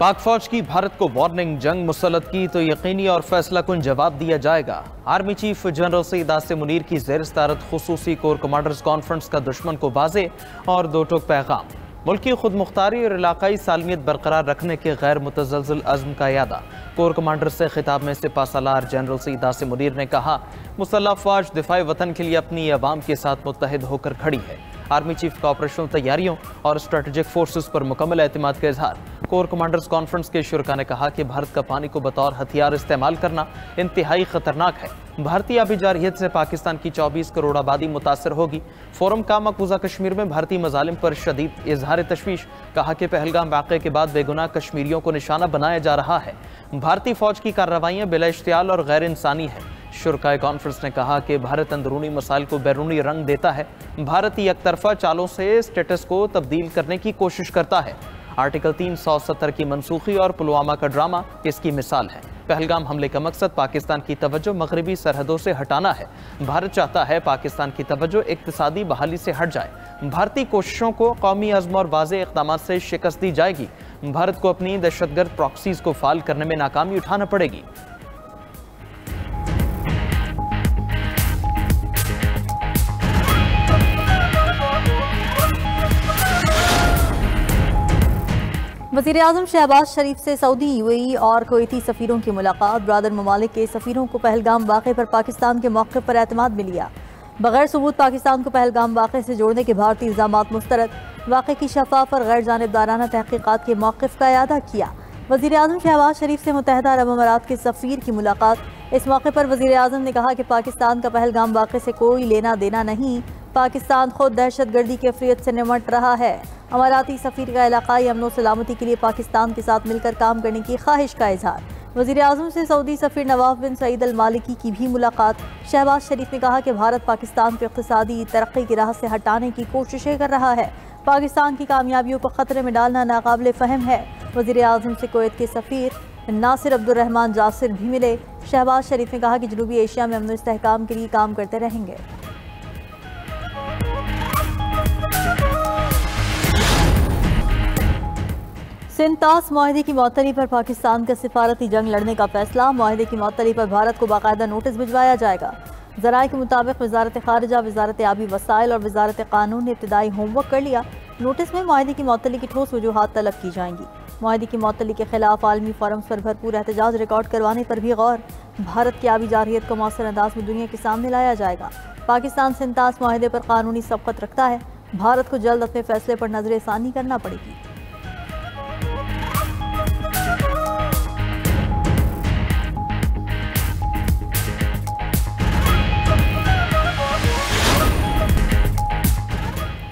पाक फौज की भारत को वार्निंग, जंग मुसल्लत की तो यकीनी और फैसला कुन जवाब दिया जाएगा। Army chief general Saeed Asim Munir की ज़ेर सदारत खुसूसी कोर कमांडर्स कॉन्फ्रेंस का दुश्मन को बाज़े और दो टोक पैगाम। मुल्की खुद मुख्तारी और इलाकाई सालमियत बरकरार रखने के गैर मुतज़लज़ल अज़्म का यादा। कोर कमांडर से खिताब में सिपा सालार जनरल सईद आसिम मुनीर ने कहा, मुसल्लह फौज दिफाई वतन के लिए अपनी अवाम के साथ मुत्तहिद होकर खड़ी है। आर्मी चीफ का ऑपरेशनल तैयारियों और स्ट्रेटेजिक फोर्सेस पर मुकम्मल एतमाद का इजहार। कोर कमांडर्स कॉन्फ्रेंस के शुरका ने कहा कि भारत का पानी को बतौर हथियार इस्तेमाल करना इंतहाई खतरनाक है। भारतीय आबी जारहियत से पाकिस्तान की 24 करोड़ आबादी मुतासर होगी। फोरम का मकबूजा कश्मीर में भारतीय मजालिम पर शदीद इजहार तशवीश। कहा कि पहलगाम वाक़े के बाद बेगुनाह कश्मीरियों को निशाना बनाया जा रहा है। भारतीय फौज की कार्रवाइयाँ बिला इश्तियाल और गैर इंसानी है। शुरकाए कॉन्फ्रेंस ने कहा कि भारत अंदरूनी मसाइल को बैरूनी रंग देता है। भारत एक तरफा चालों से स्टेटस को तब्दील करने की कोशिश करता है। आर्टिकल 370 की मनसूखी और पुलवामा का ड्रामा इसकी मिसाल है। पहलगाम हमले का मकसद पाकिस्तान की तवज्जो मगरबी सरहदों से हटाना है। भारत चाहता है पाकिस्तान की तवज्जो इक्तिसादी बहाली से हट जाए। भारतीय कोशिशों को कौमी अज़्म और वाज़े इक़दाम से शिकस्त दी जाएगी। भारत को अपनी दहशतगर्द प्रॉक्सीज को फाल करने में नाकामी उठाना पड़ेगी। वज़ीर-ए-आज़म शहबाज शरीफ से सऊदी, यूएई और कुवैती सफ़ीरों की मुलाकात। ब्रादर ममालिक के सफ़ीरों को पहलगाम वाक़े पर पाकिस्तान के मौक़िफ़ पर एतमाद मिल गया। बगैर सबूत पाकिस्तान को पहलगाम वाक़े से जोड़ने के भारतीय इल्ज़ामात मुस्तरद। वाक़े की शफ़ाफ़ और गैर जानिबदाराना तहक़ीक़ात के मौक़िफ़ का इआदा किया। वज़ीर-ए-आज़म शहबाज शरीफ से मुत्तहिदा अरब अमारात के सफ़ीर की मुलाकात। इस मौके पर वज़ीर-ए-आज़म ने कहा कि पाकिस्तान का पहलगाम वाक़े से कोई लेना देना नहीं। पाकिस्तान खुद दहशतगर्दी की अफ़रियत से निमट रहा है। अमाराती सफ़ीर का इलाक़ाई अमन सलामती के लिए पाकिस्तान के साथ मिलकर काम करने की ख्वाहिश का इजहार। वज़ीर-ए-आज़म से सऊदी सफ़ीर नवाफ बिन सईद अल मालिकी की भी मुलाकात। शहबाज शरीफ ने कहा कि भारत पाकिस्तान को इक़्तिसादी तरक्की की राह से हटाने की कोशिशें कर रहा है। पाकिस्तान की कामयाबियों को ख़तरे में डालना नाकाबिल फ़हम है। वज़ीर-ए-आज़म से कुवैत के सफ़ीर नासिर अब्दुर्रहमान जासिर भी मिले। शहबाज शरीफ ने कहा कि जनूबी एशिया में अमन इस्तेहकाम के लिए काम करते रहेंगे। सिंतास माहिदे की मअतली पर पाकिस्तान का सिफारती जंग लड़ने का फैसला। माहिदे की मअतली पर भारत को बाकायदा नोटिस भिजवाया जाएगा। ज़राए के मुताबिक वज़ारत ख़ारिजा, वज़ारत आबी वसाइल और वज़ारत कानून ने इब्तिदाई होमवर्क कर लिया। नोटिस में माहिदे की मअतली की ठोस वजूहात तलब की जाएंगी। माहिदे की मअतली के खिलाफ आलमी फोरम्स पर भरपूर एहतजाज रिकॉर्ड करवाने पर भी गौर। भारत की आबी जारहियत को मौसर अंदाज में दुनिया के सामने लाया जाएगा। पाकिस्तान सिंतास माहिदे पर कानूनी सबकत रखता है। भारत को जल्द अपने फैसले पर नजरसानी करना पड़ेगी।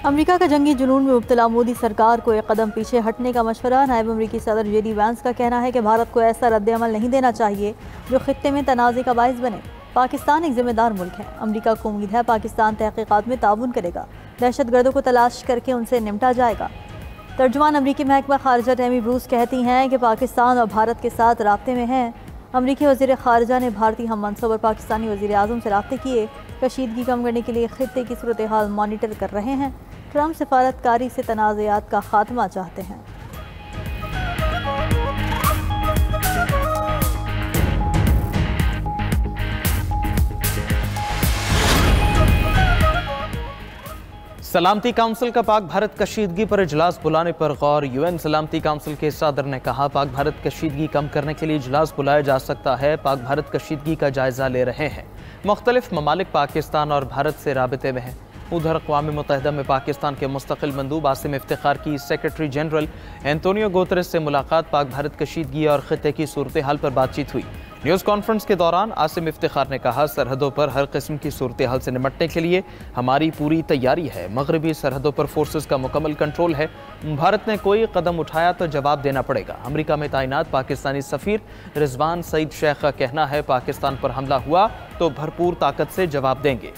अमेरिका का जंगी जुनून में मुब्तला मोदी सरकार को एक कदम पीछे हटने का मशवरा। नायब अमरीकी सदर जेडी वैंस का कहना है कि भारत को ऐसा रद्द-ए-अमल नहीं देना चाहिए जो खित्ते में तनाज़े का बाइस बने। पाकिस्तान एक जिम्मेदार मुल्क है। अमेरिका को उम्मीद है पाकिस्तान तहकीकात में ताउन करेगा। दहशतगर्दों को तलाश करके उनसे निपटा जाएगा। तर्जुमान अमरीकी महकमा खारजा टैमी ब्रूस कहती हैं कि पाकिस्तान और भारत के साथ राब्ते में हैं। अमरीकी वज़ीर खारजा ने भारतीय हम मनसब और पाकिस्तानी वज़ीर-ए-आज़म से राब्ते किए। कशीदगी कम करने के लिए खित्ते की सूरत हाल मॉनिटर कर रहे हैं। ट्रम्प सिफारतकारी से तनाज़ात का खात्मा चाहते हैं। सलामती काउंसिल का पाक भारत कशीदगी पर इजलास बुलाने पर गौर। यूएन सलामती काउंसिल के सदर ने कहा, पाक भारत कशीदगी कम करने के लिए इजलास बुलाया जा सकता है। पाक भारत कशीदगी का जायजा ले रहे हैं। मुख्तलिफ ममालिक पाकिस्तान और भारत से राबते में हैं। उधर अक़वाम मुत्तहिदा में पाकिस्तान के मुस्तकिल मंदूब आसिम इफ्तिखार की सेक्रेटरी जनरल एंटोनियो गुतेरेस से मुलाकात। पाक भारत कशीदगी और खित्ते की सूरत हाल पर बातचीत हुई। न्यूज़ कॉन्फ्रेंस के दौरान आसिम इफ्तिखार ने कहा, सरहदों पर हर किस्म की सूरत हाल से निपटने के लिए हमारी पूरी तैयारी है। मगरबी सरहदों पर फोर्सेस का मुकम्मल कंट्रोल है। भारत ने कोई कदम उठाया तो जवाब देना पड़ेगा। अमेरिका में तैनात पाकिस्तानी सफ़ीर रिजवान सईद शेख का कहना है, पाकिस्तान पर हमला हुआ तो भरपूर ताकत से जवाब देंगे।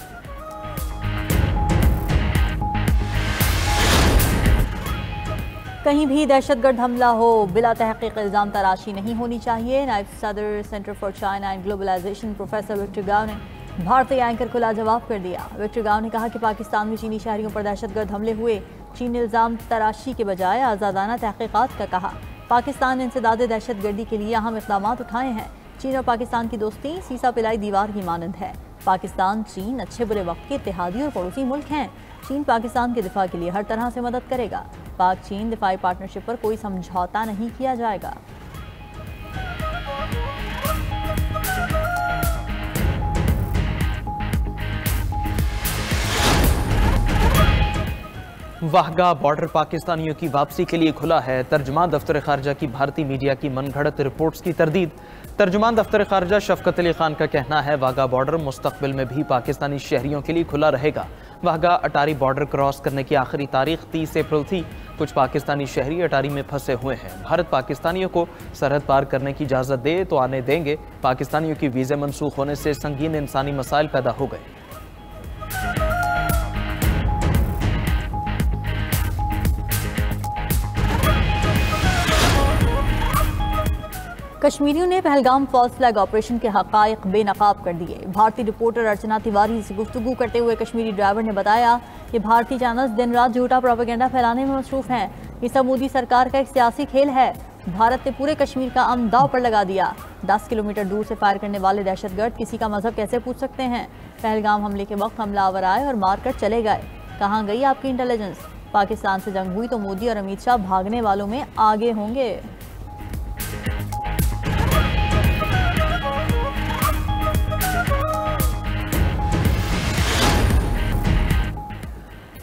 कहीं भी दहशतगर्द हमला हो, बिला तहक़ीक़ इल्ज़ाम तराशी नहीं होनी चाहिए। नायब सदर Center for China and Globalization professor Victor Gao ने भारतीय एंकर को लाजवाब कर दिया। विक्टर गाव ने कहा कि पाकिस्तान में चीनी शहरियों पर दहशतगर्द हमले हुए। चीन ने इल्ज़ाम तराशी के बजाय आज़ादाना तहक़ीक़ात का कहा। पाकिस्तान इंसदाद दहशतगर्दी के लिए अहम इक़दाम उठाए हैं। चीन और पाकिस्तान की दोस्ती सीसा पिलाई दीवार की मानंद है। पाकिस्तान चीन अच्छे बुरे वक्त के इत्तेहादी और पड़ोसी मुल्क हैं। चीन पाकिस्तान के दिफा के लिए हर तरह से मदद करेगा। पाक चीन दिफाई पार्टनरशिप पर कोई समझौता नहीं किया जाएगा। वाहगा बॉर्डर पाकिस्तानियों की वापसी के लिए खुला है। तर्जुमान दफ्तर खारजा की भारतीय मीडिया की मनगढ़ंत रिपोर्ट्स की तरदीद। तर्जुमान दफ्तर खारजा शफकत अली खान का कहना है वाहगा बॉर्डर मुस्तकबिल में भी पाकिस्तानी शहरियों के लिए खुला रहेगा। वाहगा अटारी बॉर्डर क्रॉस करने की आखिरी तारीख 30 अप्रैल थी। कुछ पाकिस्तानी शहरी अटारी में फंसे हुए हैं। भारत पाकिस्तानियों को सरहद पार करने की इजाज़त दे तो आने देंगे। पाकिस्तानियों की वीज़े मनसूख होने से संगीन इंसानी मसाइल पैदा हो गए। कश्मीरियों ने पहलगाम फॉल्स फ्लैग ऑपरेशन के हक़ाइक़ बेनकाब कर दिए। भारतीय रिपोर्टर अर्चना तिवारी से गुफ्तगू करते हुए कश्मीरी ड्राइवर ने बताया कि भारतीय चैनल्स दिन रात झूठा प्रोपेगेंडा फैलाने में मसरूफ़ हैं। ये सब मोदी सरकार का एक सियासी खेल है। भारत ने पूरे कश्मीर का अमन दांव पर लगा दिया। 10 किलोमीटर दूर से फायर करने वाले दहशतगर्द किसी का मजहब कैसे पूछ सकते हैं। पहलगाम हमले के वक्त हमलावर आए और मारकर चले गए। कहाँ गई आपकी इंटेलिजेंस? पाकिस्तान से जंग हुई तो मोदी और अमित शाह भागने वालों में आगे होंगे।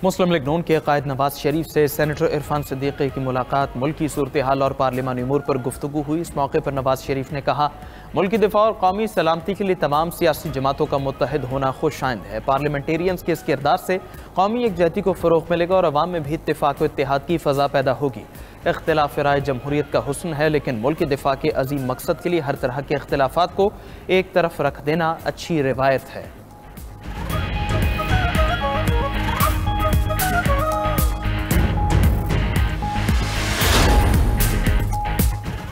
मुस्लिम लीग नून के कायद नवाज शरीफ से सेनेटर इरफान सिद्दीकी की मुलाकात। मुल्की सूरत हाल और पार्लिमानी उमूर पर गुफ्तगू हुई। इस मौके पर नवाज शरीफ ने कहा मुल्की दिफा और कौमी सलामती के लिए तमाम सियासी जमातों का मुत्तहिद होना खुशाइंद है। पार्लियामेंटेरियंस के इस किरदार से कौमी यकजहती को फ़रोग़ मिलेगा और अवाम में भी इत्तेफाक व इत्तेहाद की फ़ज़ा पैदा होगी। इख्तिलाफ राय जमहूरियत का हुस्न है, लेकिन मुल्क के दिफा के अजीम मकसद के लिए हर तरह के इख्तिलाफात को एक तरफ रख देना अच्छी रिवायत है।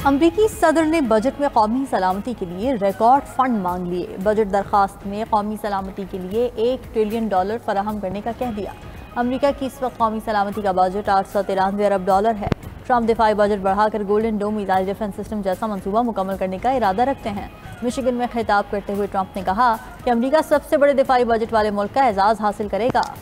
अमरीकी सदर ने बजट में कौमी सलामती के लिए रिकॉर्ड फंड मांग लिए। बजट दरखास्त में कौमी सलामती के लिए $1 ट्रिलियन फराहम करने का कह दिया। अमरीका की इस वक्त कौमी सलामती का बजट $893 अरब है। ट्रंप दिफाई बजट बढ़ाकर golden dome missile defence system जैसा मंसूबा मुकम्मल करने का इरादा रखते हैं। मिशिगन में खिताब करते हुए ट्रंप ने कहा कि अमरीका सबसे बड़े दिफाई बजट वाले मुल्क का एजाज़ हासिल करेगा।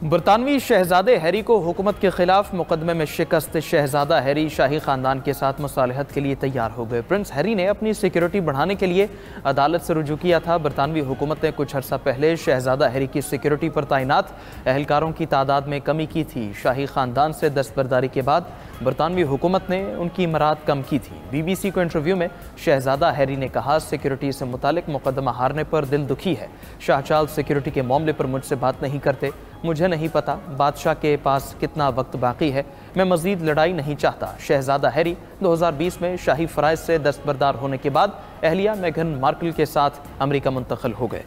बरतानवी शहजादे हैरी को हुकूमत के खिलाफ मुकदमे में शिकस्त। शहजादा हैरी शाही खानदान के साथ मुसालहत के लिए तैयार हो गए। प्रिंस हैरी ने अपनी सिक्योरिटी बढ़ाने के लिए अदालत से रुजू किया था। बरतानवी हुकूमत ने कुछ अर्सा पहले शहजादा हैरी की सिक्योरिटी पर तैनात एहलकारों की तादाद में कमी की थी। शाही खानदान से दस्तबरदारी के बाद बरतानवी हुकूमत ने उनकी इमरात कम की थी। BBC को इंटरव्यू में शहजादा हैरी ने कहा सिक्योरिटी से मुतालिक मुकदमा हारने पर दिल दुखी है। शाह चार्ल्स सिक्योरिटी के मामले पर मुझसे बात नहीं करते। मुझे नहीं पता बादशाह के पास कितना वक्त बाकी है। मैं मजीद लड़ाई नहीं चाहता। शहजादा हैरी 2020 में शाही फ़राइज़ से दस्तबरदार होने के बाद अहलिया मेघन मार्कल के साथ अमेरिका मुंतकिल हो गए।